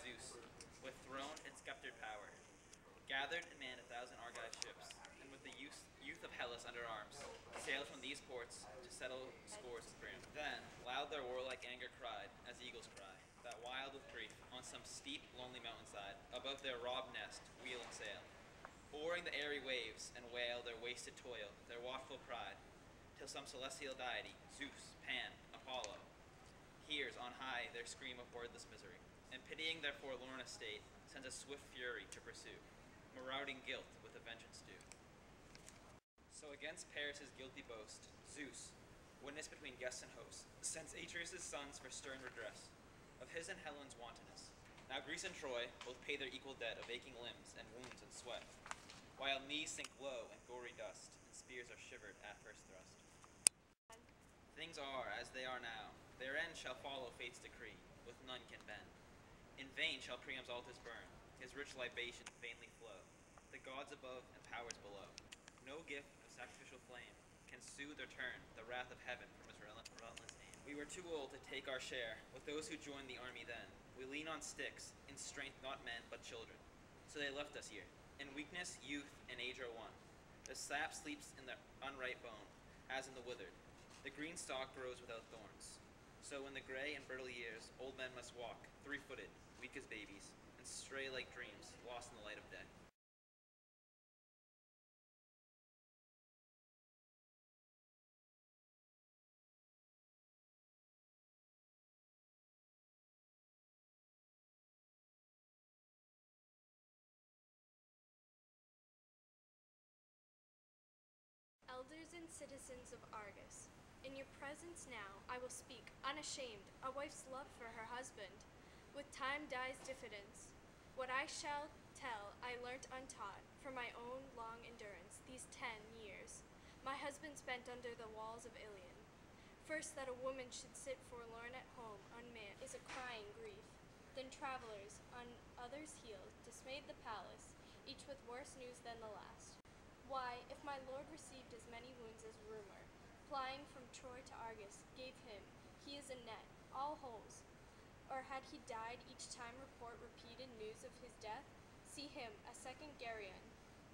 Zeus, with throne and sceptred power, gathered and manned 1,000 Argive ships, and with the youth of Hellas under arms, sailed from these ports to settle scores with Priam. Then loud their warlike anger cried, as eagles cry, that wild with grief, on some steep, lonely mountainside, above their robbed nest, wheel and sail, oaring the airy waves, and wail their wasted toil, their watchful pride, till some celestial deity, Zeus, Pan, Apollo, hears on high their scream of wordless misery, and pitying their forlorn estate, sends a swift fury to pursue, marauding guilt with a vengeance due. So against Paris' guilty boast, Zeus, witness between guests and hosts, sends Atreus' sons for stern redress of his and Helen's wantonness. Now Greece and Troy both pay their equal debt of aching limbs and wounds and sweat, while knees sink low in gory dust, and spears are shivered at first thrust. Things are as they are now, their end shall follow fate's decree, with none can bend. In vain shall Priam's altars burn, his rich libations vainly flow, the gods above and powers below. No gift of sacrificial flame can soothe or turn the wrath of heaven from his relentless aim. We were too old to take our share with those who joined the army then. We lean on sticks, in strength not men but children. So they left us here. In weakness, youth, and age are one. The sap sleeps in the unripe bone, as in the withered. The green stalk grows without thorns. So in the gray and brittle years, old men must walk, three-footed, weak as babies, and stray like dreams, lost in the light of day. Elders and citizens of Argos, in your presence now I will speak, unashamed, a wife's love for her husband. With time dies diffidence. What I shall tell I learnt untaught, for my own long endurance, these 10 years. My husband spent under the walls of Ilion. First that a woman should sit forlorn at home, unmanned, is a crying grief. Then travelers, on others' heels, dismayed the palace, each with worse news than the last. Why, if my lord received as many wounds as rumor, flying from Troy to Argos, gave him, he is a net, all holes. Or had he died each time report repeated news of his death? See him, a second Geryon,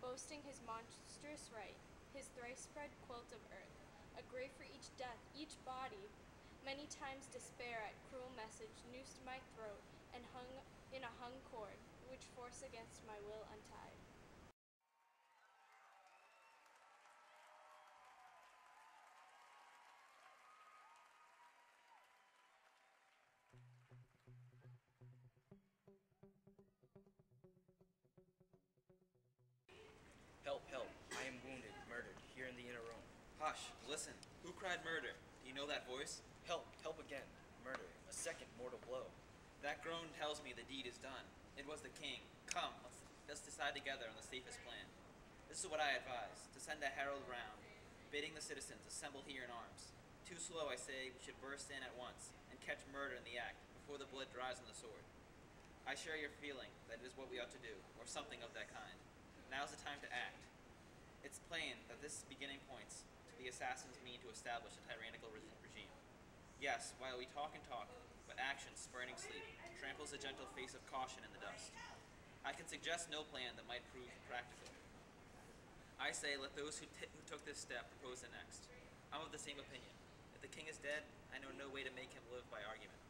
boasting his monstrous right, his thrice-spread quilt of earth, a grave for each death, each body. Many times despair at cruel message noosed my throat and hung in a hung cord, which force against my will untied. Help, help, I am wounded, murdered, here in the inner room. Hush, listen. Who cried murder? Do you know that voice? Help, help again, murder, a second mortal blow. That groan tells me the deed is done. It was the king. Come, let's decide together on the safest plan. This is what I advise, to send a herald round, bidding the citizens assemble here in arms. Too slow, I say, we should burst in at once, and catch murder in the act, before the blood dries on the sword. I share your feeling that it is what we ought to do, or something of that kind. Now's the time to act. It's plain that this beginning points to the assassin's mean to establish a tyrannical regime. Yes, while we talk and talk, but action, spurning sleep, tramples the gentle face of caution in the dust. I can suggest no plan that might prove practical. I say let those who took this step propose the next. I'm of the same opinion. If the king is dead, I know no way to make him live by argument.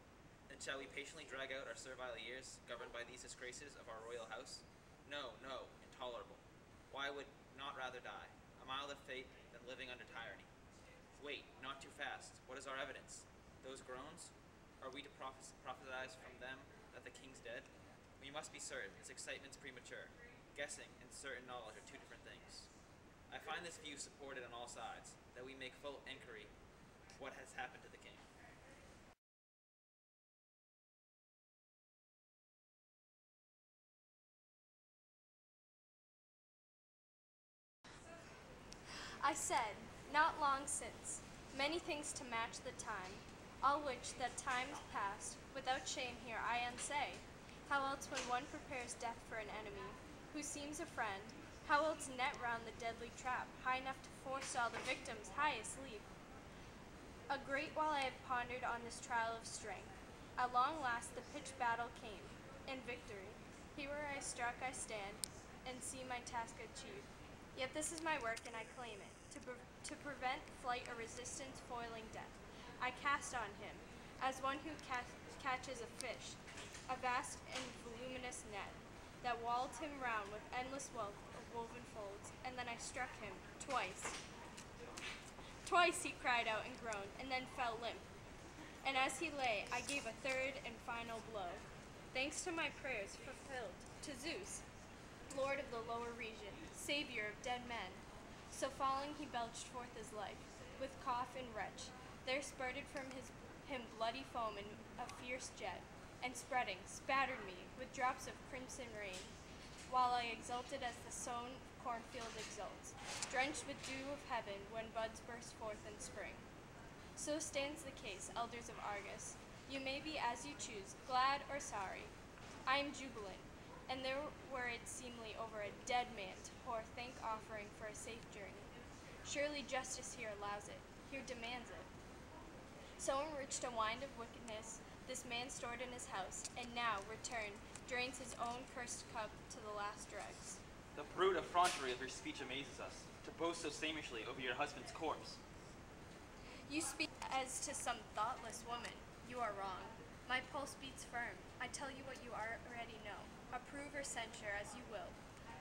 Then shall we patiently drag out our servile years, governed by these disgraces of our royal house? No, no, intolerable. Why would not rather die, a milder fate than living under tyranny? Wait, not too fast. What is our evidence? Those groans? Are we to prophesize from them that the king's dead? We must be certain, this excitement's premature. Guessing and certain knowledge are two different things. I find this view supported on all sides, that we make full inquiry what has happened to the king. I said, not long since, many things to match the time, all which that time's past, without shame here I unsay. How else when one prepares death for an enemy, who seems a friend, how else net round the deadly trap, high enough to forestall the victim's highest leap? A great while I have pondered on this trial of strength. At long last the pitched battle came, and victory. Here where I struck I stand, and see my task achieved. Yet this is my work, and I claim it, to prevent flight or resistance foiling death. I cast on him, as one who catches a fish, a vast and voluminous net, that walled him round with endless wealth of woven folds, and then I struck him twice. Twice he cried out and groaned, and then fell limp. And as he lay, I gave a third and final blow, thanks to my prayers fulfilled, to Zeus, Lord of the lower region, Savior of dead men. So falling he belched forth his life, with cough and retch. There spurted from him bloody foam in a fierce jet, and spreading, spattered me with drops of crimson rain, while I exulted as the sown cornfield exults, drenched with dew of heaven when buds burst forth in spring. So stands the case, elders of Argus. You may be as you choose, glad or sorry. I am jubilant, and there were it seemly over a dead man to pour thank offering for a safe journey. Surely justice here allows it, here demands it. So enriched a wine of wickedness this man stored in his house, and now, returned, drains his own cursed cup to the last dregs. The brute effrontery of your speech amazes us, to boast so slavishly over your husband's corpse. You speak as to some thoughtless woman. You are wrong. My pulse beats firm. I tell you what you already know. Approve or censure as you will.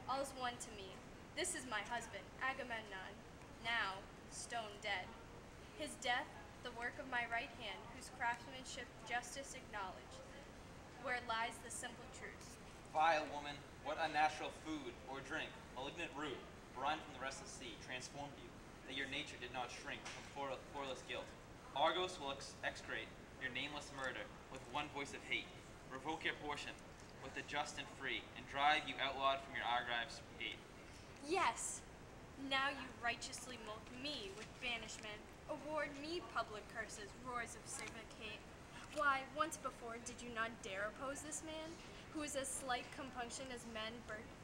All's one to me. This is my husband, Agamemnon, now stone dead. His death, the work of my right hand, whose craftsmanship justice acknowledge, where lies the simple truth. Vile woman, what unnatural food or drink, malignant root, brine from the restless sea, transformed you, that your nature did not shrink from poreless guilt. Argos will execrate your nameless murder with one voice of hate, revoke your portion with the just and free, and drive you outlawed from your Argives' gate. Yes! Now you righteously mulct me with banishment, award me public curses, roars of civic hate. Why, once before did you not dare oppose this man, who is as slight compunction as men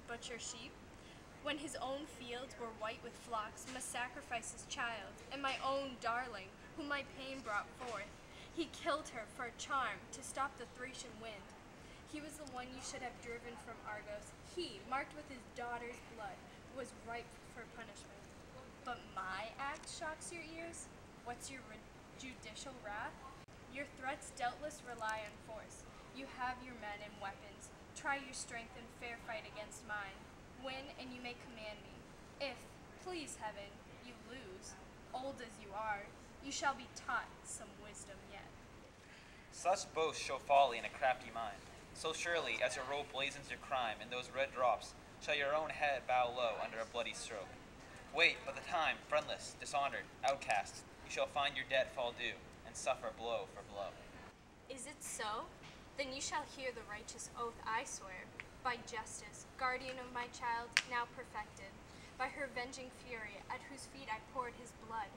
butcher sheep? When his own fields were white with flocks, must sacrifice his child, and my own darling, whom my pain brought forth. He killed her for a charm, to stop the Thracian wind. He was the one you should have driven from Argos. He, marked with his daughter's blood, was ripe for punishment. But my act shocks your ears? What's your judicial wrath? Your threats doubtless rely on force. You have your men and weapons. Try your strength in fair fight against mine. Win, and you may command me. If, please heaven, you lose, old as you are, you shall be taught some wisdom yet. Such boasts show folly in a crafty mind. So surely as your robe blazons your crime, in those red drops shall your own head bow low under a bloody stroke. Wait but the time, friendless, dishonored, outcast, you shall find your debt fall due, and suffer blow for blow. Is it so? Then you shall hear the righteous oath I swear, by justice, guardian of my child, now perfected, by her venging fury, at whose feet I poured his blood.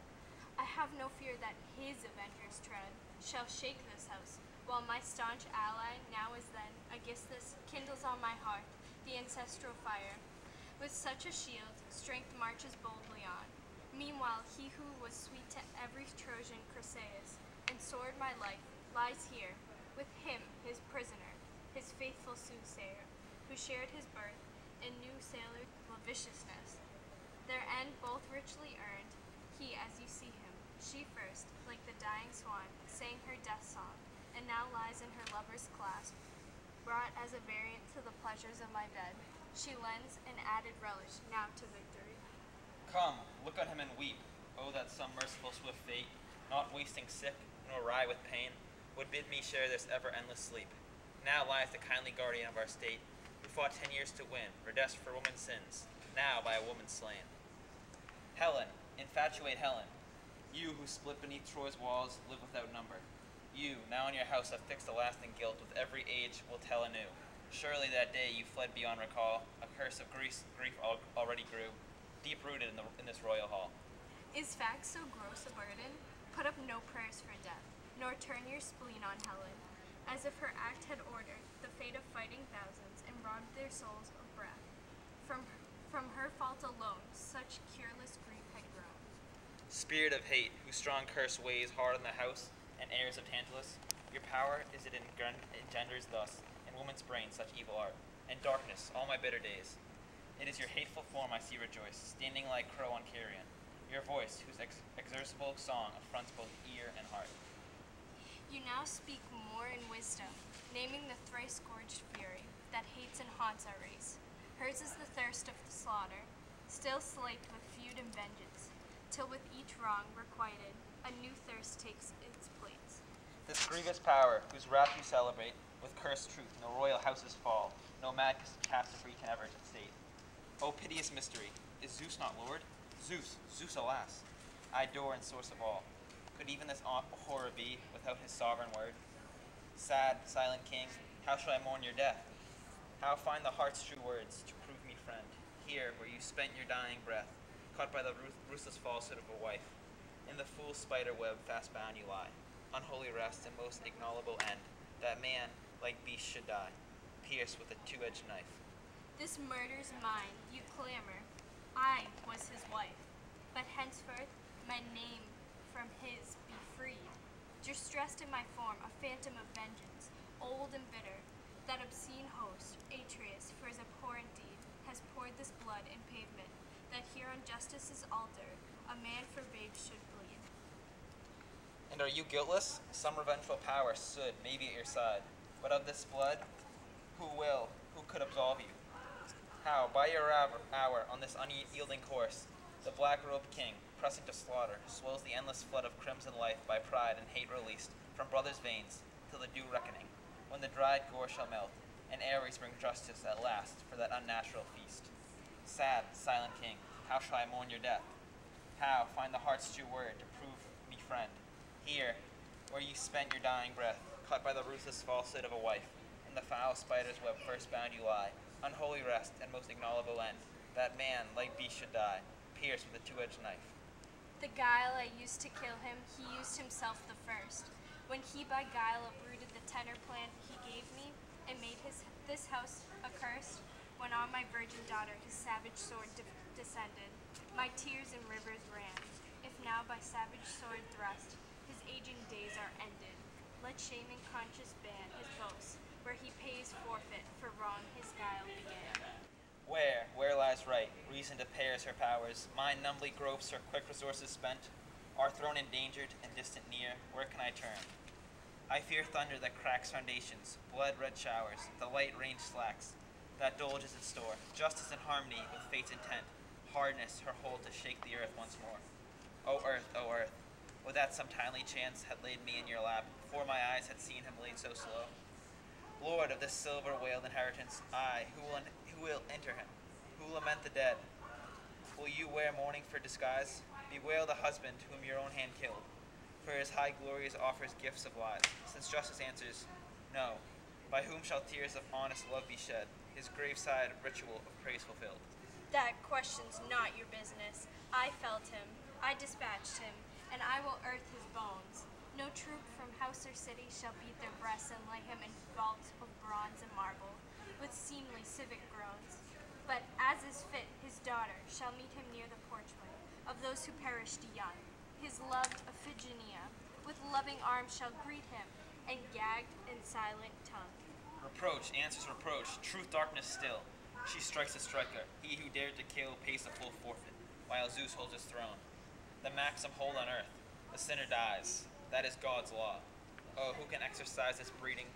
I have no fear that his avenger's tread shall shake this house, while my staunch ally, now as then, Aegisthus, kindles on my hearth the ancestral fire. With such a shield, strength marches boldly on. Meanwhile, he who was sweet to every Trojan Chryseis, and soared my life, lies here, with him his prisoner, his faithful soothsayer, who shared his birth and knew sailor lasciviousness. Their end both richly earned, he as you see him, she first, like the dying swan, sang her death song, and now lies in her lover's clasp, brought as a variant to the pleasures of my bed. She lends an added relish now to victory. Come, look on him and weep. Oh, that some merciful swift fate, not wasting sick, nor wry with pain, would bid me share this ever-endless sleep. Now lies the kindly guardian of our state, who fought 10 years to win, redressed for woman's sins, now by a woman slain. Helen, infatuate Helen, you who split beneath Troy's walls, live without number. You, now in your house, have fixed a lasting guilt, with every age will tell anew. Surely that day you fled beyond recall, a curse of grief already grew, deep-rooted in this royal hall. Is fact so gross a burden? Put up no prayers for death, nor turn your spleen on Helen, as if her act had ordered the fate of fighting thousands, and robbed their souls of breath. From her fault alone, such cureless grief had grown. Spirit of hate, whose strong curse weighs hard on the house and heirs of Tantalus, your power is it engenders thus, and woman's brain such evil art, and darkness all my bitter days. It is your hateful form I see rejoice, standing like crow on carrion, your voice whose exercible song affronts both ear and heart. You now speak more in wisdom, naming the thrice-scourged fury that hates and haunts our race. Hers is the thirst of the slaughter, still slaked with feud and vengeance, till with each wrong requited, a new thirst takes its place. This grievous power, whose wrath you celebrate, with cursed truth no royal houses fall, no mad catastrophe can ever state. O piteous mystery, is Zeus not Lord? Zeus, Zeus alas, I adore and source of all. Could even this horror be without his sovereign word? Sad, silent king, how shall I mourn your death? How find the heart's true words to prove me friend? Here, where you spent your dying breath, caught by the ruthless falsehood of a wife. In the fool's spider web fast bound you lie, unholy rest and most ignoble end, that man, like beast, should die, pierced with a two-edged knife. This murder's mine, you clamor. I was his wife, but henceforth my name from his be freed. Distressed in my form, a phantom of vengeance, old and bitter, that obscene host, Atreus, for his abhorrent deed, has poured this blood in pavement, that here on justice's altar a man for babes should bleed. And are you guiltless? Some revengeful power stood, maybe at your side. But of this blood, who could absolve you? How, by your hour, on this unyielding course, the black-robed king, pressing to slaughter, swells the endless flood of crimson life by pride and hate released from brothers' veins, till the due reckoning, when the dried gore shall melt, and Ares bring justice at last for that unnatural feast. Sad, silent king, how shall I mourn your death? How find the heart's true word to prove me friend? Here, where you spent your dying breath, caught by the ruthless falsehood of a wife, in the foul spider's web first bound you lie, unholy rest and most ignoble end, that man, like beast, should die, pierced with a two-edged knife. The guile I used to kill him, he used himself the first. When he by guile uprooted the tender plant he gave me, and made this house accursed, when on my virgin daughter his savage sword descended, my tears in rivers ran. If now by savage sword thrust, his aging days are ended, let shaming conscience ban his boast, where he pays forfeit for wrong his guile began. Where lies right? Reason depairs her powers. Mind numbly gropes her quick resources spent. Our throne endangered and distant near, where can I turn? I fear thunder that cracks foundations, blood-red showers, the light range slacks, that dulges its store, justice in harmony with fate's intent, hardness her hold to shake the earth once more. O earth, would that some timely chance had laid me in your lap, before my eyes had seen him laid so slow. Lord of this silver-whaled inheritance, who will enter him? Who lament the dead? Will you wear mourning for disguise? Bewail the husband whom your own hand killed. For his high glories offers gifts of lies, since justice answers, no. By whom shall tears of honest love be shed, his graveside ritual of praise fulfilled? That question's not your business. I felled him, I dispatched him, and I will earth his bones. No troop from house or city shall beat their breasts and lay him in vaults of bronze and marble, with seemly civic groans. But as is fit, his daughter shall meet him near the porchway of those who perished young. His loved Iphigenia, with loving arms shall greet him, and gagged in silent tongue. Reproach answers reproach, truth darkness still. She strikes the striker, he who dared to kill pays the full forfeit, while Zeus holds his throne. The maxim hold on earth, the sinner dies, that is God's law. Oh, who can exercise this breeding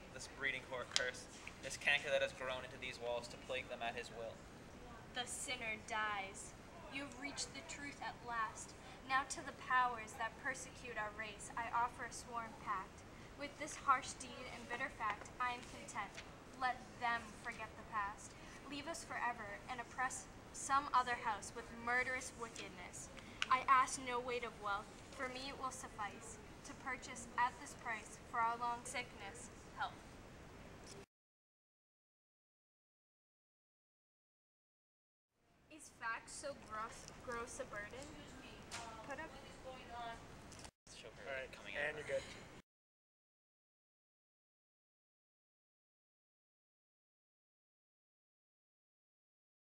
curse, this canker that has grown into these walls to plague them at his will? The sinner dies. You've reached the truth at last. Now to the powers that persecute our race, I offer a sworn pact. With this harsh deed and bitter fact, I am content. Let them forget the past. Leave us forever and oppress some other house with murderous wickedness. I ask no weight of wealth, for me it will suffice to purchase at this price for our long sickness, health. Is fact so gross a burden? Put up. Show her All right, coming and in. you're good.